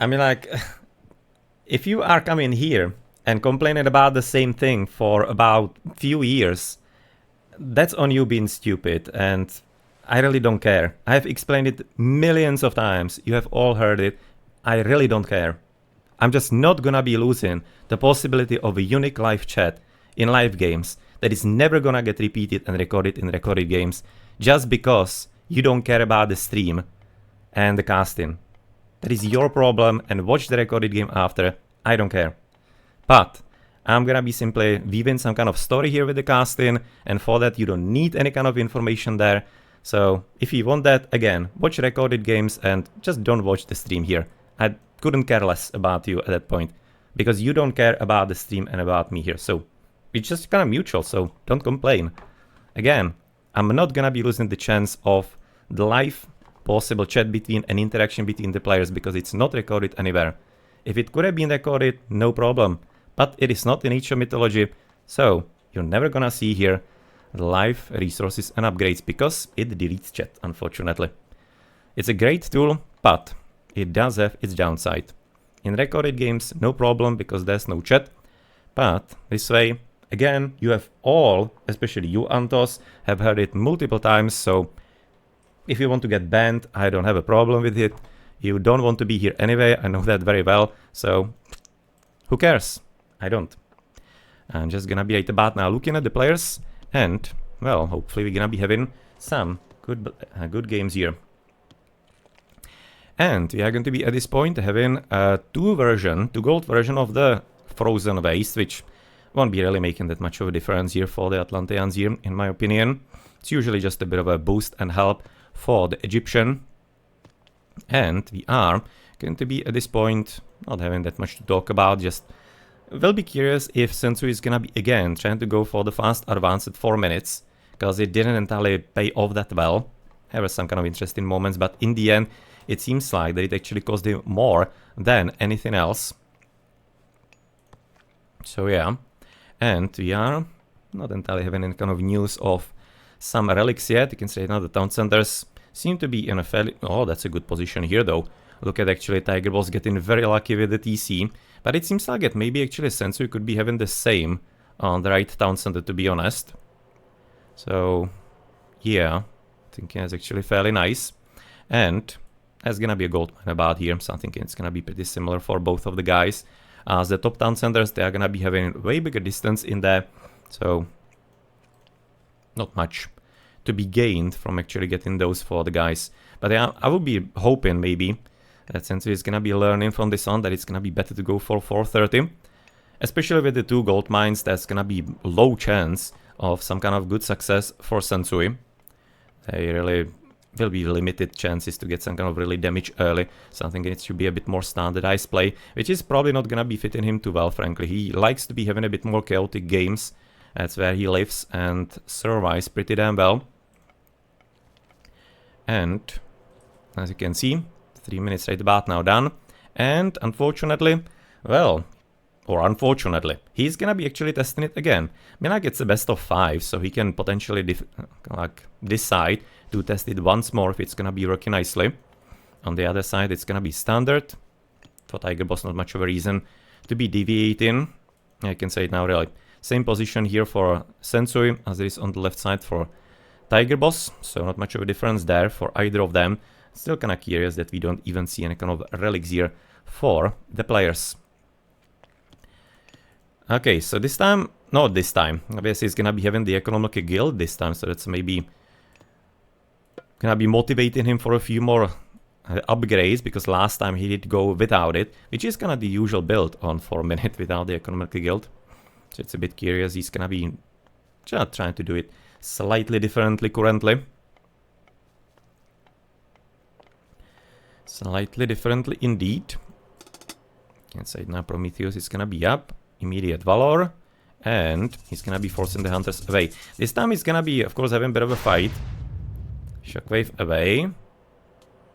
I mean, like, if you are coming here and complaining about the same thing for about few years, that's on you being stupid, and I really don't care. I've explained it millions of times. You have all heard it. I really don't care. I'm just not gonna be losing the possibility of a unique live chat in live games that is never gonna get repeated and recorded in recorded games just because you don't care about the stream and the casting. That is your problem, and watch the recorded game after. I don't care. But I'm gonna be simply weaving some kind of story here with the casting, and for that you don't need any kind of information there. So if you want that, again, watch recorded games and just don't watch the stream here. I couldn't care less about you at that point, because you don't care about the stream and about me here. So it's just kind of mutual, so don't complain. Again, I'm not gonna be losing the chance of the live possible chat between and interaction between the players because it's not recorded anywhere. If it could have been recorded, no problem. But it is not in each Mythology, so you're never gonna see here the live resources and upgrades because it deletes chat, unfortunately. It's a great tool, but it does have its downside. In recorded games, no problem because there's no chat, but this way, again, you have all, especially you Antos, have heard it multiple times, so if you want to get banned, I don't have a problem with it. You don't want to be here anyway, I know that very well, so who cares? I don't. I'm just gonna be right about now looking at the players, and, well, hopefully we're gonna be having some good games here. And we are going to be at this point having a two gold version of the Frozen Waste, which won't be really making that much of a difference here for the Atlanteans here, in my opinion. It's usually just a bit of a boost and help for the Egyptian. And we are going to be at this point not having that much to talk about, just will be curious if Sensu is gonna be again trying to go for the fast advance at 4 minutes, because it didn't entirely pay off that well. There were some kind of interesting moments, but in the end it seems like that it actually cost him more than anything else. So yeah, and we are not entirely having any kind of news of some relics yet. You can say now the town centers seem to be in a fairly... Oh, that's a good position here though. Look at actually TIGERBOSS getting very lucky with the TC. But it seems like that maybe actually Sensu could be having the same on the right town center, to be honest. So, yeah, I think it's actually fairly nice. And there's gonna be a gold mine about here, so I think it's gonna be pretty similar for both of the guys. As the top town centers, they are gonna be having way bigger distance in there, so not much to be gained from actually getting those for the guys. But I would be hoping maybe that Sensu is gonna be learning from this on, that it's gonna be better to go for 430. Especially with the two gold mines, there's gonna be low chance of some kind of good success for Sensui. They really will be limited chances to get some kind of really damage early. So I think it should be a bit more standardized play, which is probably not gonna be fitting him too well, frankly. He likes to be having a bit more chaotic games. That's where he lives and survives pretty damn well. And as you can see, 3 minutes right about now done. And unfortunately, well, or unfortunately, he's gonna be actually testing it again. I mean, like, it's a best of 5, so he can potentially decide to test it once more if it's gonna be working nicely. On the other side, it's gonna be standard. For TIGERBOSS, not much of a reason to be deviating. I can say it now, really. Same position here for Sensui as it is on the left side for TIGERBOSS, so not much of a difference there for either of them. Still kinda curious that we don't even see any kind of relics here for the players. Okay, so this time, not this time, obviously he's gonna be having the economic guild this time, so that's maybe gonna be motivating him for a few more upgrades, because last time he did go without it, which is kinda the usual build on 4 minutes without the economic guild. So it's a bit curious, he's gonna be just trying to do it slightly differently currently. Slightly differently indeed. Can say now Prometheus is gonna be up. Immediate Valor. And he's gonna be forcing the hunters away. This time he's gonna be, of course, having a bit of a fight. Shockwave away.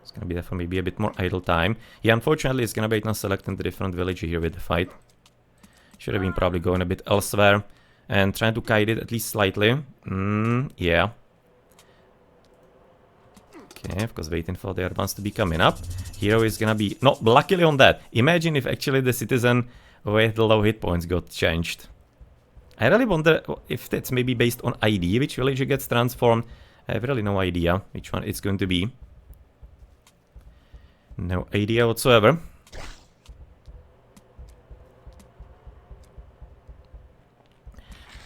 It's gonna be there for maybe a bit more idle time. He unfortunately is gonna be now selecting the different village here with the fight. Should have been probably going a bit elsewhere and trying to kite it at least slightly. Yeah. Okay, of course, waiting for the advance to be coming up. Hero is gonna be... No, luckily on that. Imagine if actually the citizen with the low hit points got changed. I really wonder if that's maybe based on ID, which villager gets transformed. I have really no idea which one it's going to be. No idea whatsoever.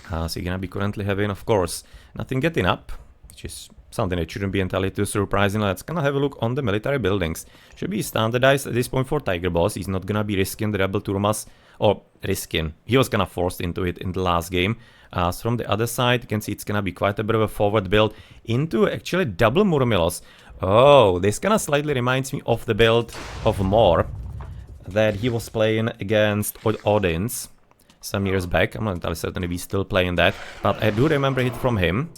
So you're gonna be currently having, of course, nothing getting up, which is something that shouldn't be entirely too surprising. Let's gonna have a look on the military buildings. Should be standardized at this point for TIGERBOSS. He's not gonna be risking the Rebel Turmas, or risking. He was gonna forced into it in the last game. So from the other side, you can see it's gonna be quite a bit of a forward build into actually double Murmilos. Oh, this kinda slightly reminds me of the build of Mor that he was playing against Odins some years back. I'm not entirely certain if he's still playing that, but I do remember it from him.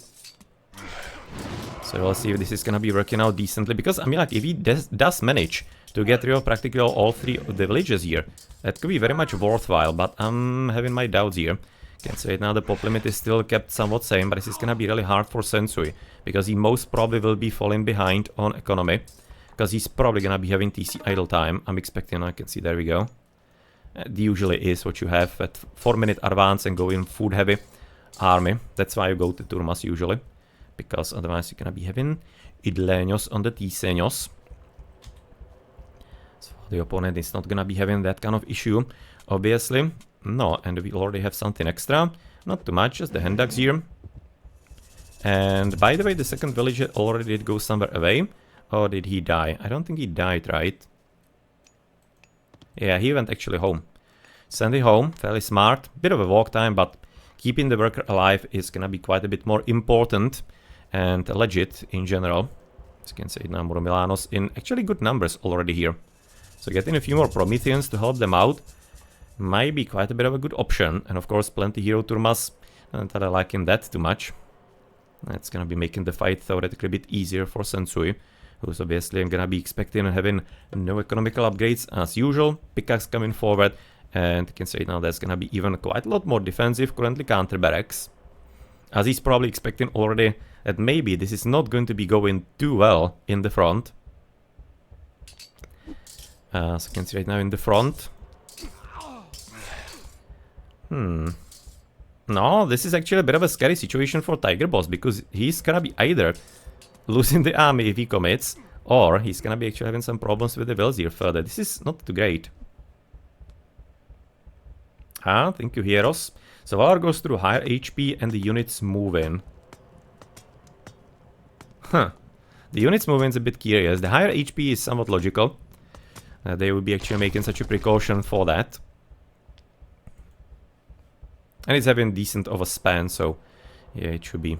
So we'll see if this is gonna be working out decently, because I mean, like, if he does manage to get rid of practically all three of the villages here, that could be very much worthwhile, but I'm having my doubts here. Can say now the pop limit is still kept somewhat same, but this is gonna be really hard for Sensui, because he most probably will be falling behind on economy, because he's probably gonna be having TC idle time. I'm expecting, I can see, there we go. It usually is what you have at 4-minute advance and go in food heavy army. That's why you go to Turmas usually, because otherwise you're gonna be having Idleños on the Tiseños. So the opponent is not gonna be having that kind of issue, obviously. No, and we already have something extra. Not too much, just the Hendaks here. And by the way, the second villager already did go somewhere away. Or did he die? I don't think he died, right? Yeah, he went actually home. Send it home, fairly smart. Bit of a walk time, but keeping the worker alive is gonna be quite a bit more important and legit in general. As you can see now, Murmilanos in actually good numbers already here. So getting a few more Prometheans to help them out might be quite a bit of a good option. And of course, plenty Hero Turmas, not that I liking that too much. That's gonna be making the fight theoretically a bit easier for Sensui, who's obviously gonna be expecting and having no economical upgrades as usual. Pickaxe coming forward, and you can say now there's gonna be even quite a lot more defensive currently counter barracks, as he's probably expecting already that maybe this is not going to be going too well in the front. So you can see right now in the front. No, this is actually a bit of a scary situation for TIGERBOSS, because he's gonna be either losing the army if he commits, or he's gonna be actually having some problems with the wills here further. This is not too great. Thank you, Heroes. So Valor goes through higher HP and the units move in. The units move in is a bit curious. The higher HP is somewhat logical. They would be actually making such a precaution for that. And it's having decent of a span, so yeah, it should be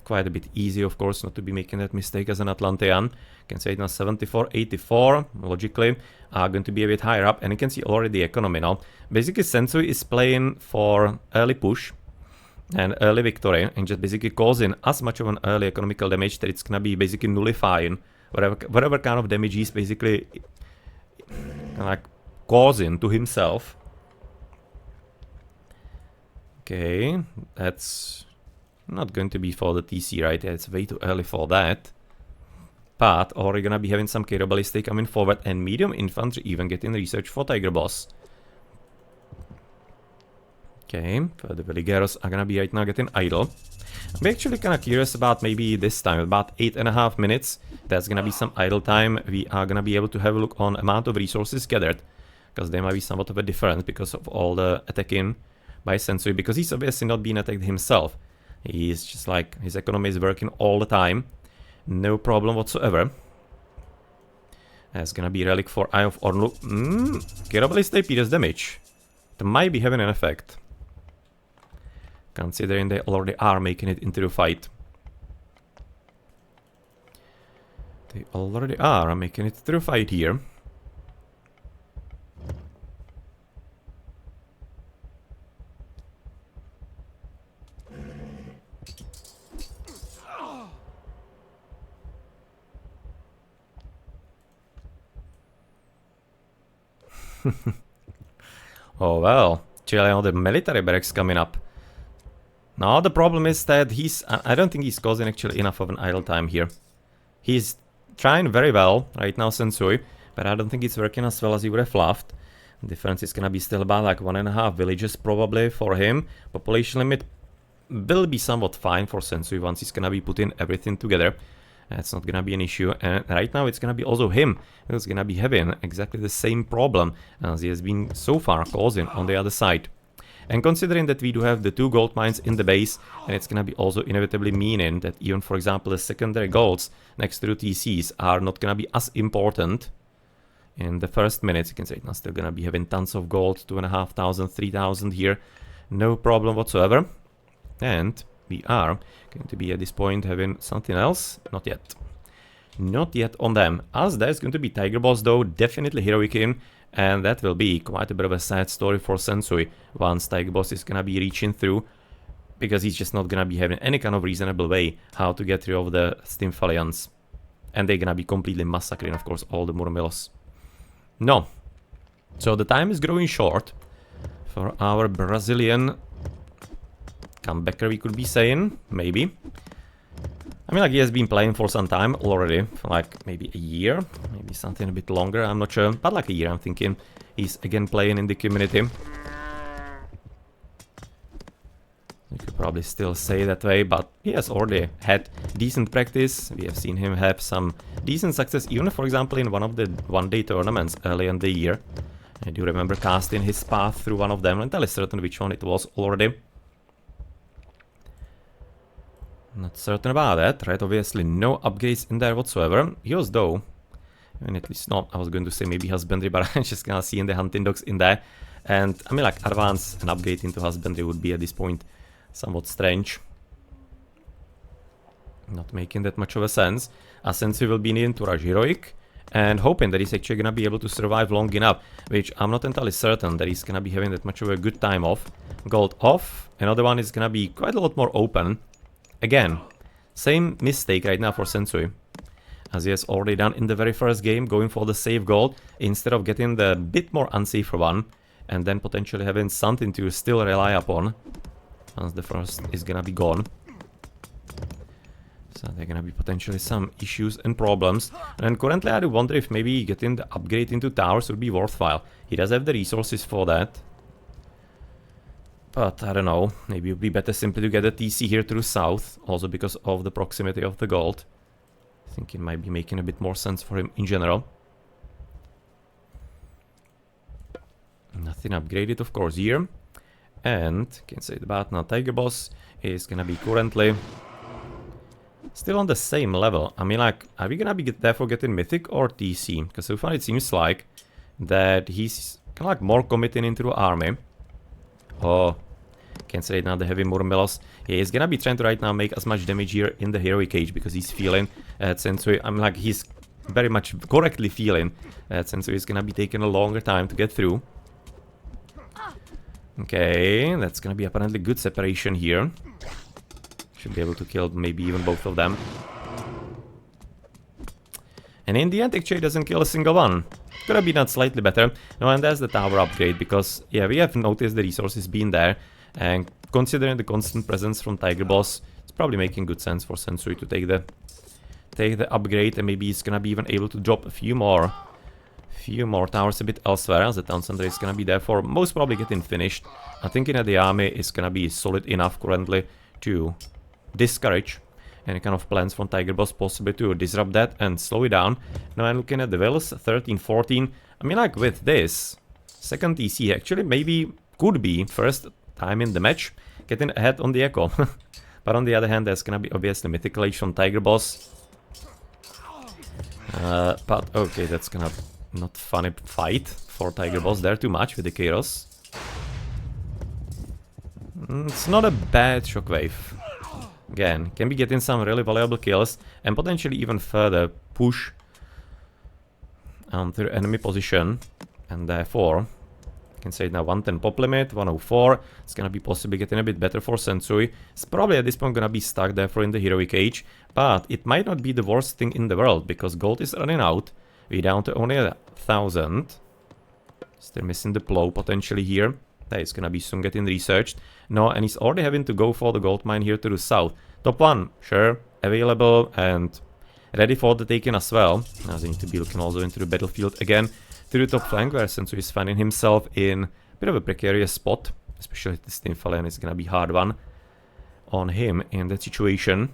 quite a bit easy, of course, not to be making that mistake as an Atlantean. You can say it now 74, 84, logically, are going to be a bit higher up, and you can see already the economy now. Basically, Sensui is playing for early push and early victory, and just basically causing as much of an early economical damage that it's gonna be basically nullifying whatever kind of damage he's basically like causing to himself. Okay, that's not going to be for the TC, right? Yeah, it's way too early for that. But already gonna be having some Cairo Ballistic coming forward, and medium infantry even getting research for TIGERBOSS. Okay, the Veligeros are gonna be right now getting idle. I'm actually kinda curious about maybe this time, about 8.5 minutes. That's gonna be some idle time. We are gonna be able to have a look on amount of resources gathered, because there might be somewhat of a difference because of all the attacking by Sensui, because he's obviously not being attacked himself. He's just like, his economy is working all the time. No problem whatsoever. That's gonna be relic for Eye of Ornlu. Kirabaliste Peter's damage. That might be having an effect, considering they already are making it into the fight. They already are making it through the fight here. Oh well, actually all the military barracks coming up. Now the problem is that I don't think he's causing actually enough of an idle time here. He's trying very well right now, Sensui, but I don't think it's working as well as he would have loved. The difference is gonna be still about like 1.5 villages probably for him. Population limit will be somewhat fine for Sensui once he's gonna be putting everything together. That's not gonna be an issue, and right now it's gonna be also him who's gonna be having exactly the same problem as he has been so far causing on the other side. And considering that we do have the 2 gold mines in the base, and it's gonna be also inevitably meaning that even, for example, the secondary golds next to the TCs are not gonna be as important in the first minutes. You can say it's not still gonna be having tons of gold, 2,500, 3,000 here, no problem whatsoever. And we are going to be at this point having something else. Not yet. Not yet on them. As there's going to be TIGERBOSS though, definitely heroic in, and that will be quite a bit of a sad story for Sensui once TIGERBOSS is gonna be reaching through, because he's just not gonna be having any kind of reasonable way how to get rid of the Stymphalians. And they're gonna be completely massacring, of course, all the Murmilos. No. So the time is growing short for our Brazilian comebacker, we could be saying, maybe. I mean, like, he has been playing for some time already, for like maybe a year, maybe something a bit longer, I'm not sure, but like a year, I'm thinking. He's again playing in the community. You could probably still say that way, but he has already had decent practice. We have seen him have some decent success, even, for example, in one of the one-day tournaments early in the year. I do remember casting his path through one of them, and tell you certain which one it was already. Not certain about that, right? Obviously no upgrades in there whatsoever. Yours though, I mean, at least not, I was going to say maybe husbandry, but I'm just gonna see in the hunting dogs in there. And I mean, like, advance and upgrade into husbandry would be at this point somewhat strange. Not making that much of a sense. Sensui will be needing to rush heroic and hoping that he's actually gonna be able to survive long enough, which I'm not entirely certain that he's gonna be having that much of a good time off. Gold off, another one is gonna be quite a lot more open. Again, same mistake right now for Sensui, as he has already done in the very first game, going for the safe gold instead of getting the bit more unsafer one, and then potentially having something to still rely upon once the first is gonna be gone. So there are gonna be potentially some issues and problems, and currently I do wonder if maybe getting the upgrade into towers would be worthwhile. He does have the resources for that. But I don't know, maybe it would be better simply to get a TC here to the south, also because of the proximity of the gold. I think it might be making a bit more sense for him in general. Nothing upgraded, of course, here. And, can say about now, TIGERBOSS is gonna be currently still on the same level. I mean, like, are we gonna be therefore getting Mythic or TC? Because so far it seems like that he's kind of like more committing into the army. Oh, can't say now the heavy Murmilos. Yeah, he's gonna be trying to right now make as much damage here in the heroic age because he's feeling Sensui. I'm like, he's very much correctly feeling that Sensui is gonna be taking a longer time to get through. Okay, that's gonna be apparently good separation here. Should be able to kill maybe even both of them. And in the end, actually doesn't kill a single one. Could have been done slightly better. No, and there's the tower upgrade, because, yeah, we have noticed the resources being there. And considering the constant presence from TIGERBOSS, it's probably making good sense for Sensui to take the upgrade, and maybe he's gonna be even able to drop a few more towers a bit elsewhere, as the town center is gonna be there for most probably getting finished. I'm thinking that the army is gonna be solid enough currently to discourage any kind of plans from TIGERBOSS, possibly to disrupt that and slow it down. Now I'm looking at the villas, 13, 14. I mean, like, with this second TC actually maybe could be first time in the match getting ahead on the echo. But on the other hand, there's gonna be obviously Mythical Age from TIGERBOSS. But okay, that's gonna not funny fight for TIGERBOSS there too much with the Kairos. It's not a bad shockwave. Again, can be getting some really valuable kills and potentially even further push to the enemy position, and therefore I can say now 110 pop limit, 104. It's gonna be possibly getting a bit better for Sensui. It's probably at this point gonna be stuck therefore in the heroic age, but it might not be the worst thing in the world because gold is running out. We're down to only 1,000. Still missing the plow potentially here. That is gonna be soon getting researched. No, and he's already having to go for the gold mine here to the south. Top one, sure, available, and ready for the taking as well. Now they need to be looking also into the battlefield again to the top flank, where Sensui is finding himself in a bit of a precarious spot, especially this Tinfalian is gonna be hard one on him in that situation.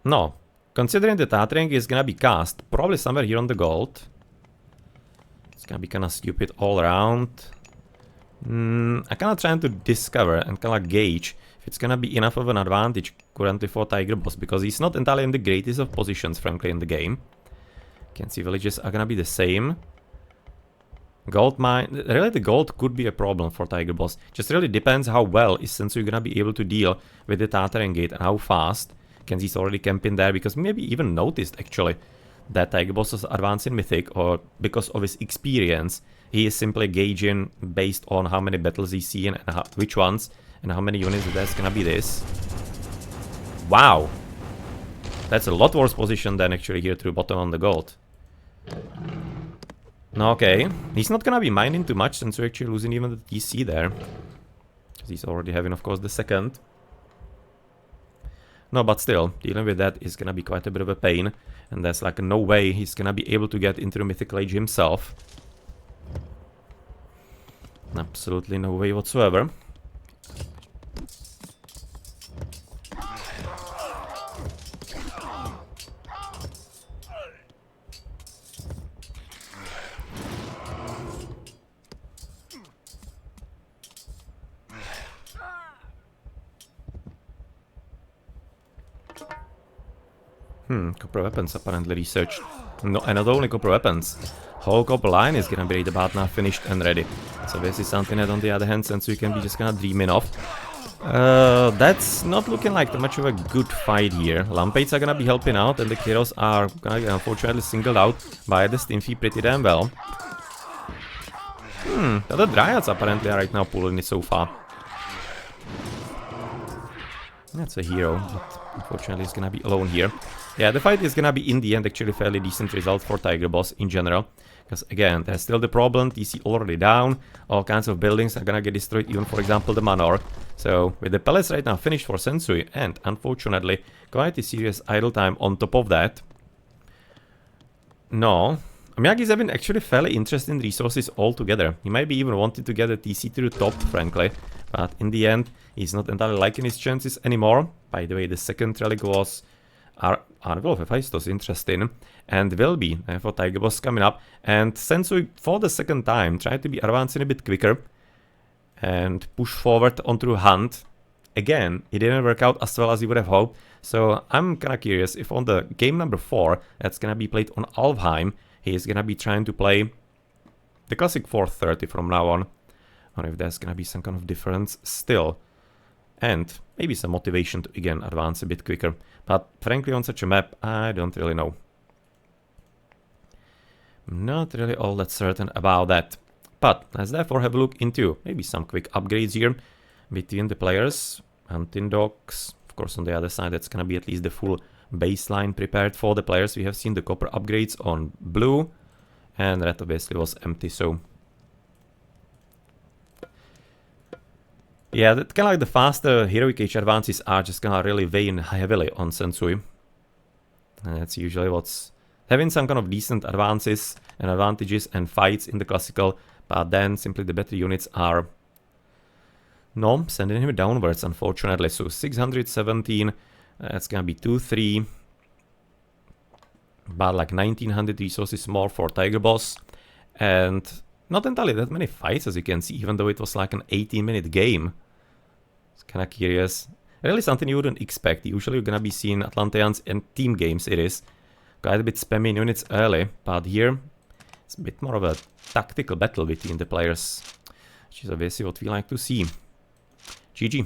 No, considering the Tatring is gonna be cast probably somewhere here on the gold. It's gonna be kinda stupid all around. I'm kinda trying to discover and kinda gauge if it's gonna be enough of an advantage currently for TIGERBOSS, because he's not entirely in the greatest of positions, frankly, in the game. You can see villages are gonna be the same. Gold mine, really the gold could be a problem for TIGERBOSS. Just really depends how well is Sensui gonna be able to deal with the Tataren gate and how fast. You can see he's already camping there, because maybe even noticed actually that TIGERBOSS is advancing Mythic, or because of his experience, he is simply gauging based on how many battles he's seen and which ones and how many units there's gonna be this. Wow! That's a lot worse position than actually here to the bottom on the gold. Okay, he's not gonna be mining too much since we're actually losing even the TC there. Because he's already having, of course, the second. No, but still, dealing with that is gonna be quite a bit of a pain. And there's like no way he's gonna be able to get into the Mythical Age himself. Absolutely no way whatsoever. Copper weapons apparently researched. No, and not only copper weapons. Whole copper line is gonna be right about now finished and ready. So this is something that on the other hand, since we can be just kinda dreaming of. That's not looking like too much of a good fight here. Lampades are gonna be helping out, and the Kiros are gonna get unfortunately singled out by the Stinfy pretty damn well. The Dryads apparently are right now pulling it so far. That's a hero, but unfortunately he's gonna be alone here. Yeah, the fight is gonna be in the end actually fairly decent result for TIGERBOSS in general. Because again, there's still the problem, TC already down, all kinds of buildings are gonna get destroyed, even for example the Manor. So with the palace right now finished for Sensui, and unfortunately quite a serious idle time on top of that. No, Miyagi's having actually fairly interesting resources altogether. He might be even wanted to get a TC to the top, frankly. But in the end, he's not entirely liking his chances anymore. By the way, the second relic was Argol of Hephaestus, interesting. And will be for TIGERBOSS coming up. And Sensui, for the second time, tried to be advancing a bit quicker. And push forward onto Hunt. Again, it didn't work out as well as you would have hoped. So I'm kinda curious if on the game number 4, that's gonna be played on Alfheim, he's gonna be trying to play the classic 430 from now on. Or if there's gonna be some kind of difference still. And maybe some motivation to again advance a bit quicker. But frankly on such a map, I don't really know. I'm not really all that certain about that. But let's therefore have a look into maybe some quick upgrades here between the players. Hunting dogs. Of course on the other side that's gonna be at least the full baseline prepared for the players. We have seen the copper upgrades on blue. And red obviously was empty, so... Yeah, that kind of like the faster Heroic Age advances are just gonna really weighing heavily on Sensui. And that's usually what's having some kind of decent advances and advantages and fights in the classical, but then simply the better units are sending him downwards, unfortunately. So 617, that's gonna be 2-3, but like 1900 resources more for TIGERBOSS, and not entirely that many fights as you can see, even though it was like an 18-minute game. It's kinda curious. Really something you wouldn't expect. Usually you're gonna be seeing Atlanteans and team games, it is. Quite a bit spamming units early, but here it's a bit more of a tactical battle between the players, which is obviously what we like to see. GG.